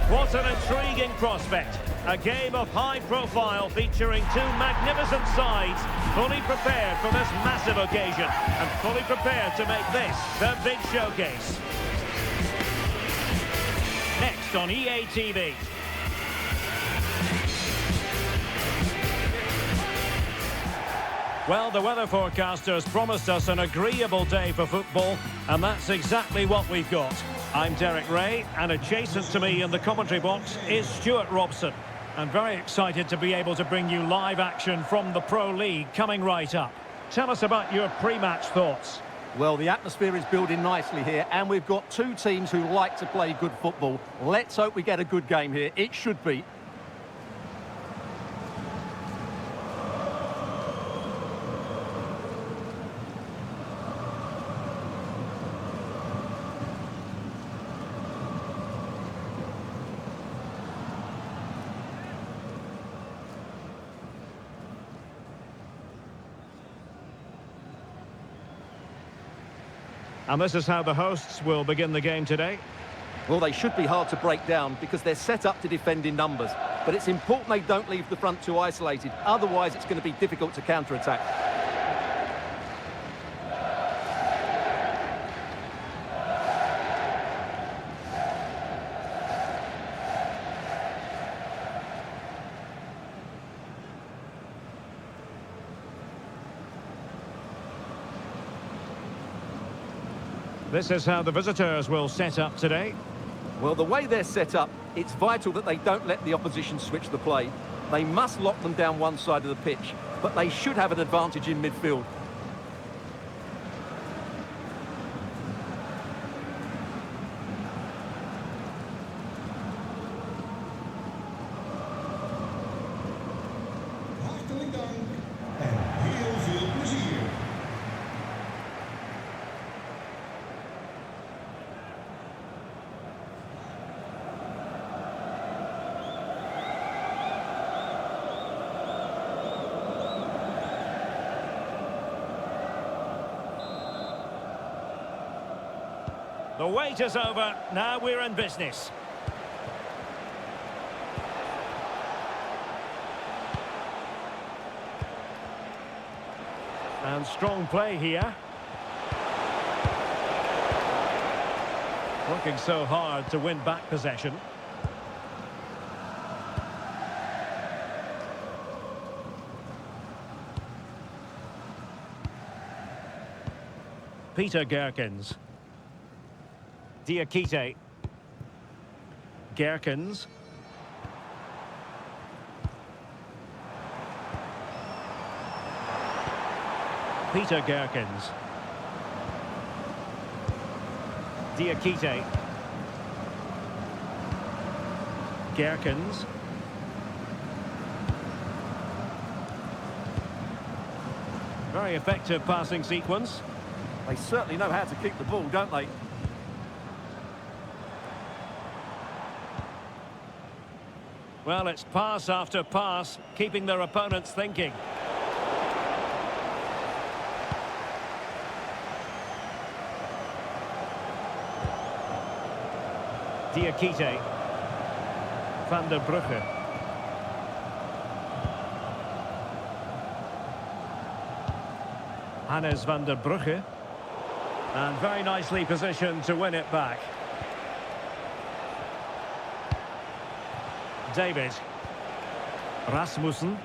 What an intriguing prospect. A game of high profile featuring two magnificent sides, fully prepared for this massive occasion and fully prepared to make this their big showcase. Next on EA TV. Well, the weather forecasters promised us an agreeable day for football, and that's exactly what we've got. I'm Derek Ray, and adjacent to me in the commentary box is Stuart Robson. I'm very excited to be able to bring you live action from the Pro League coming right up. Tell us about your pre-match thoughts. Well, the atmosphere is building nicely here, and we've got two teams who like to play good football. Let's hope we get a good game here. It should be. And this is how the hosts will begin the game today. Well, they should be hard to break down because they're set up to defend in numbers. But it's important they don't leave the front too isolated. Otherwise, it's going to be difficult to counter-attack. This is how the visitors will set up today. Well, the way they're set up, it's vital that they don't let the opposition switch the play. They must lock them down one side of the pitch, but they should have an advantage in midfield. Hartelijk dank en heel veel plezier. The wait is over. Now we're in business. And strong play here. Working so hard to win back possession. Peter Gerkens. Diakite. Gerkens. Peter Gerkens. Diakite. Gerkens. Very effective passing sequence. They certainly know how to kick the ball, don't they? Well, it's pass after pass, keeping their opponents thinking. Diakite. Van der Brugge. Hannes van der Brugge. And very nicely positioned to win it back. David. Rasmussen.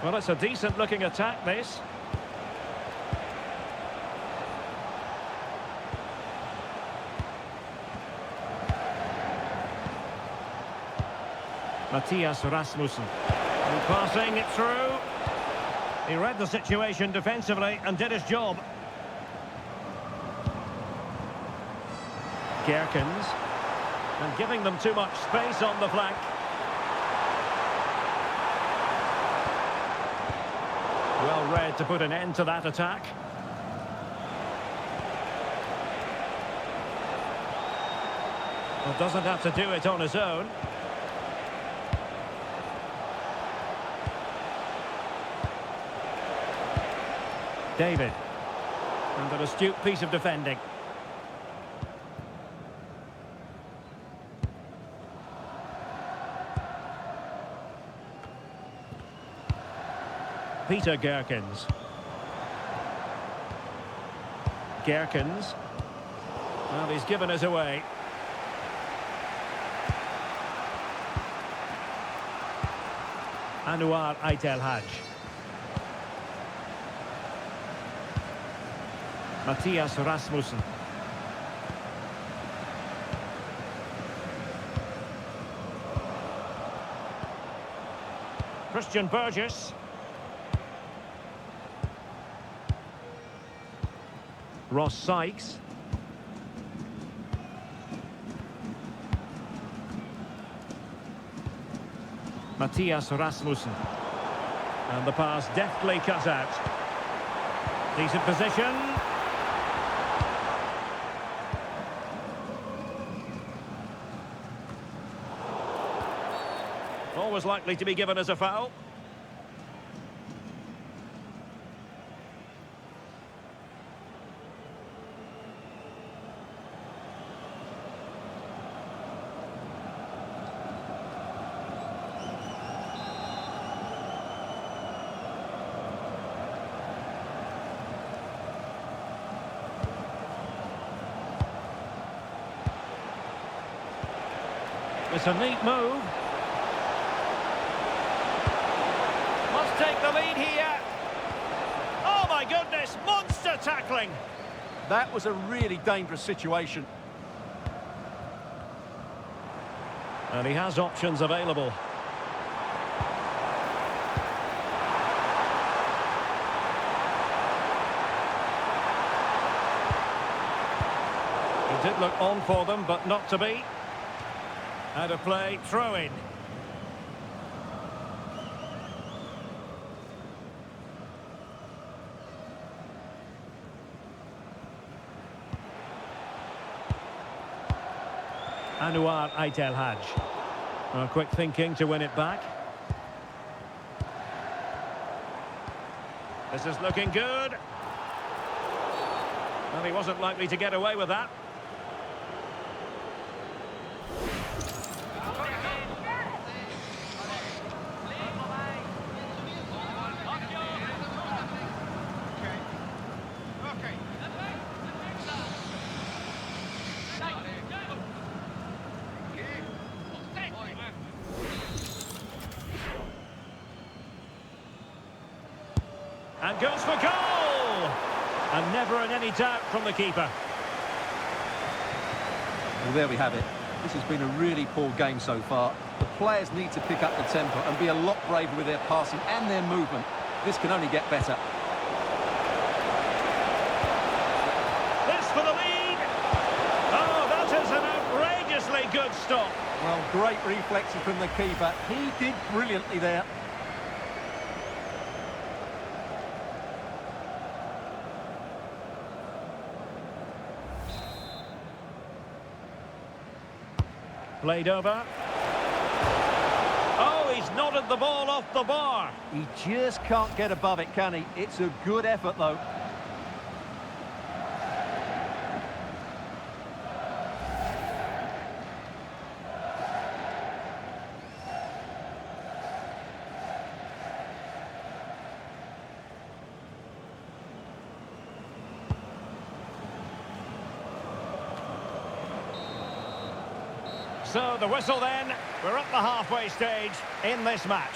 Well, it's a decent-looking attack, this. Matthias Rasmussen. And passing it through. He read the situation defensively and did his job. Gerkens. And giving them too much space on the flank. Well read to put an end to that attack. Well, doesn't have to do it on his own. David. And an astute piece of defending. Peter Gerkens. Gerkens. Well, he's given us away. Anouar Aitelhaj. Matthias Rasmussen. Christian Burgess. Ross Sykes. Matthias Rasmussen. And the pass deftly cut out. Decent position. Always likely to be given as a foul. It's a neat move. Must take the lead here. Oh my goodness, monster tackling. That was a really dangerous situation. And he has options available. It did look on for them, but not to be. Out of play, throw in. Anouar Aitelhaj. Quick thinking to win it back. This is looking good. Well, he wasn't likely to get away with that. And goes for goal! And never in any doubt from the keeper. Well, there we have it. This has been a really poor game so far. The players need to pick up the tempo and be a lot braver with their passing and their movement. This can only get better. This for the lead! Oh, that is an outrageously good stop. Well, great reflexes from the keeper. He did brilliantly there. Played over. Oh, he's nodded the ball off the bar. He just can't get above it, can he? It's a good effort, though. So the whistle then, we're at the halfway stage in this match.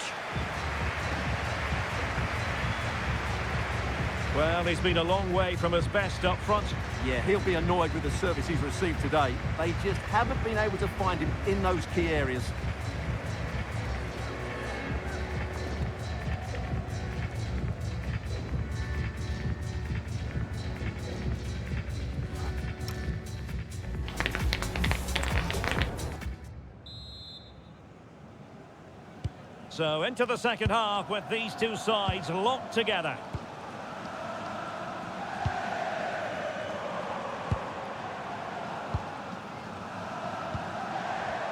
Well, he's been a long way from his best up front. Yeah, he'll be annoyed with the service he's received today. They just haven't been able to find him in those key areas. So into the second half with these two sides locked together.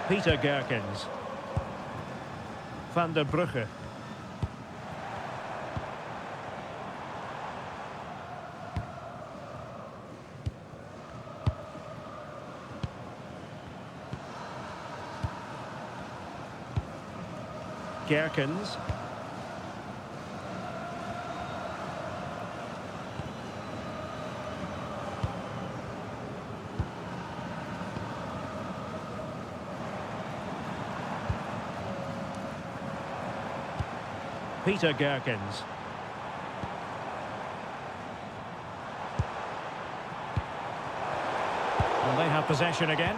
Peter Gerkens. Van der Brugge. Gerkens. Peter Gerkens. And they have possession again.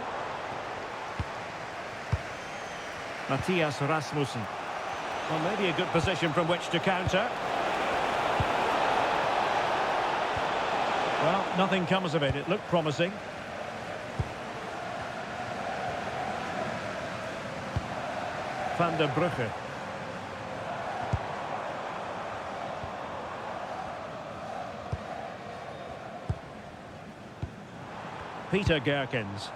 Mathias Rasmussen. Well, maybe a good position from which to counter. Well, nothing comes of it. It looked promising. Van der Brugge. Peter Gerkens.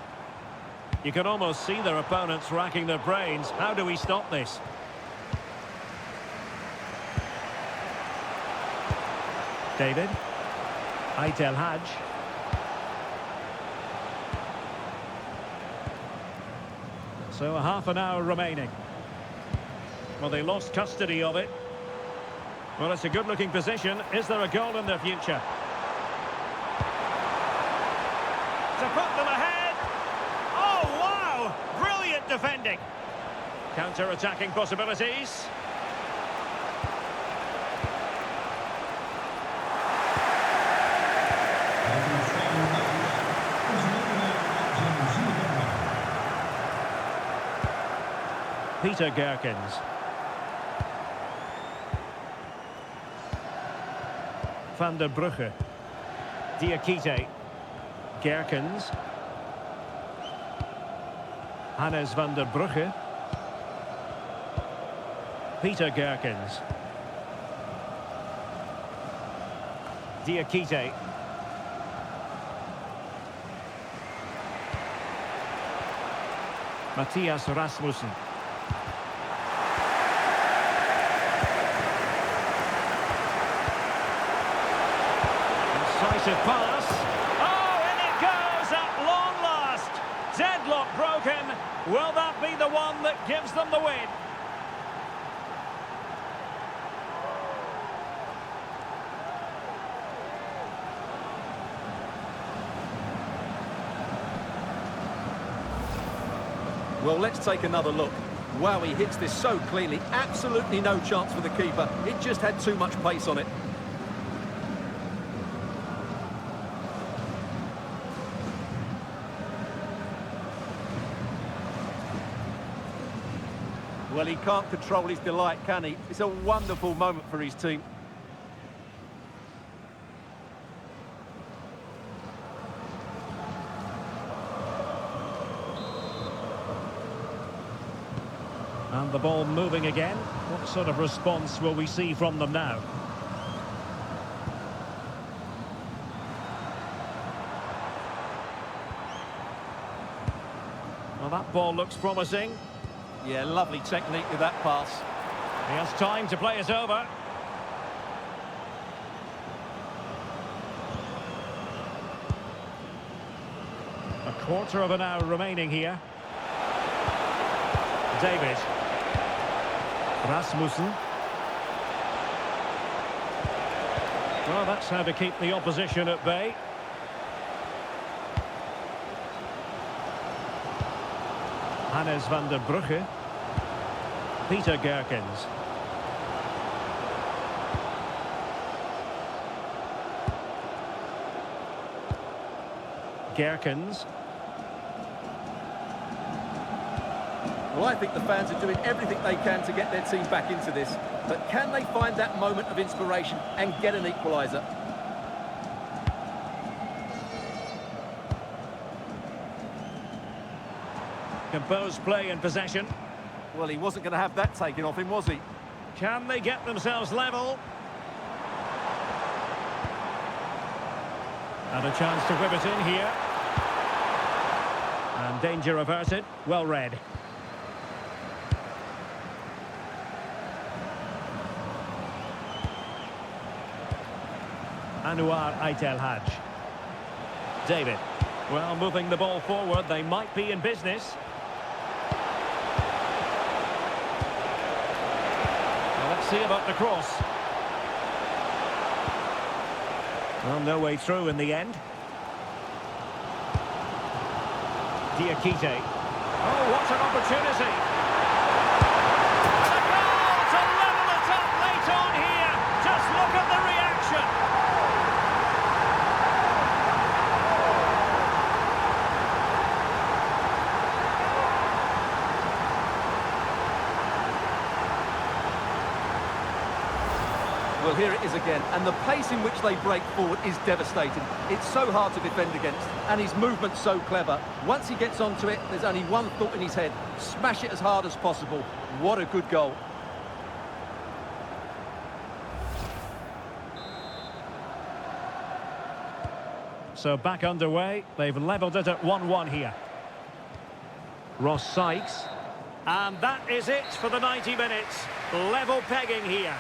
You can almost see their opponents racking their brains. How do we stop this? David. Aitel Hadj. So a half an hour remaining. Well, they lost custody of it. Well, it's a good-looking position. Is there a goal in their future? To put them ahead. Oh, wow! Brilliant defending. Counter-attacking possibilities. Peter Gerkens. Van der Brugge. Diakite. Gerkens. Hannes van der Brugge. Peter Gerkens. Diakite. Mathias Rasmussen. Incisive pass. Oh, and it goes at long last. Deadlock broken. Will that be the one that gives them the win? Well, let's take another look. Wow, he hits this so cleanly. Absolutely no chance for the keeper. It just had too much pace on it. Well, he can't control his delight, can he? It's a wonderful moment for his team. And the ball moving again. What sort of response will we see from them now? Well, that ball looks promising. Yeah, lovely technique with that pass. He has time to play it over. A quarter of an hour remaining here. David. Rasmussen. Well, that's how to keep the opposition at bay. Hannes van der Brugge. Peter Gerkens. Gerkens. Well, I think the fans are doing everything they can to get their team back into this. But can they find that moment of inspiration and get an equaliser? Composed play in possession. Well, he wasn't going to have that taken off him, was he? Can they get themselves level? And a chance to whip it in here. And danger averted. Well read. Anouar Aitel Hadj. David. Well, moving the ball forward, they might be in business. Well, let's see about the cross. Well, no way through in the end. Diakite. Oh, what an opportunity! And a goal to level it up later Well, here it is again, and the pace in which they break forward is devastating. It's so hard to defend against, and his movement's so clever. Once he gets onto it, there's only one thought in his head: smash it as hard as possible. What a good goal. So back underway. They've levelled it at 1-1 here. Ross Sykes. And that is it for the 90 minutes. Level pegging here.